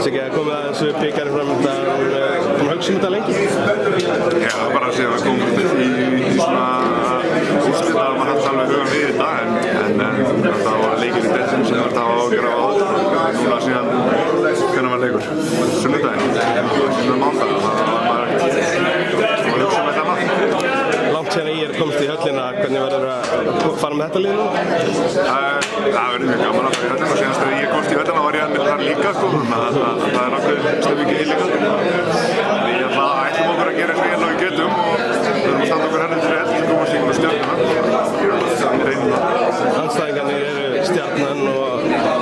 Siggi, komið að þessu byggarinn framöndan, kom hugsa þetta lengi? Já, bara að segja að við komum í svona úrslita að maður hætti alveg hugan við í dag en það var leikir í desember sem það var að gera á núna síðan hvernig var leikur? Sunnudaginn, síðan mánudag, það var bara að hugsa með þetta. Langt síðan ég komst í höllina, hvernig verður að fara með þetta lið nú? Það verður mjög gaman að fara í höllina og síðanst þegar ég komst í höllina var ég þar líka sko, það er náttúrulega stöfingið í líka. Við ætlum okkur að gera eins og ég við getum og við þurfum að standa okkur henni til rétt sem komast í Stjörnuna. Reynum það. Andstæðingarnir eru Stjarnan og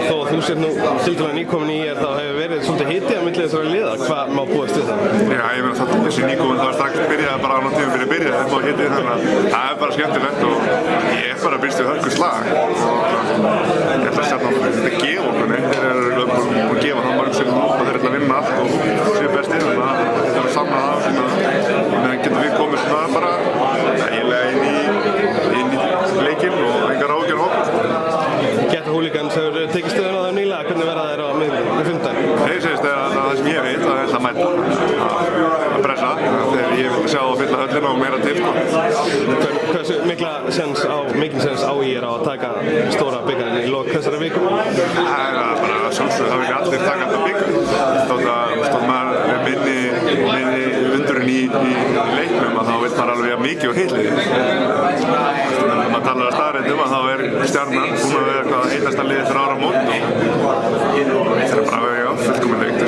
þó að þú sér nú tiltölulega nýkomin í þá hefur verið svolítið hiti á milli þessara liða. Hvað má búast við það? Já, ég meina það þessi nýkomin það var strax byrjaði bara á náttúrulega byrjaði það má hiti þannig að það er bara skemmtilegt og ég er bara byrst við hörku slag og ég ætla að Stjarnan þetta gefa okkur neitt þeir eru búin að gefa það mörgum sinnum og þeir ætla að vinna allt og séu bestir þannig að þetta er að samna það meðan getum við komið svona bara eiginlega inn í leikinn og engar ágjör okkur. Geta Hooligans hefur tekið stöðun á þeim nýlega, hvernig verða þeir á fimmtudaginn? Þeir segist að það sem ég veit að það mæta að pressa þegar ég vil sjá að fylla höllina og meira til. Hversu mikil sens á ég að taka stóra byggarinn í lok þessari viku? Það er bara sjálfsögðu, það vil ekki allir taka þetta bygg. Stóð maður er minni undurinn í leiknum að þá veit maður alveg mikið úr heitliði. Þegar maður talar að staðreyndum að þá er Stjarnan búin að vera eitthvað heitasta liðið fyrir áramót og það er bara að vera fullkomin leik.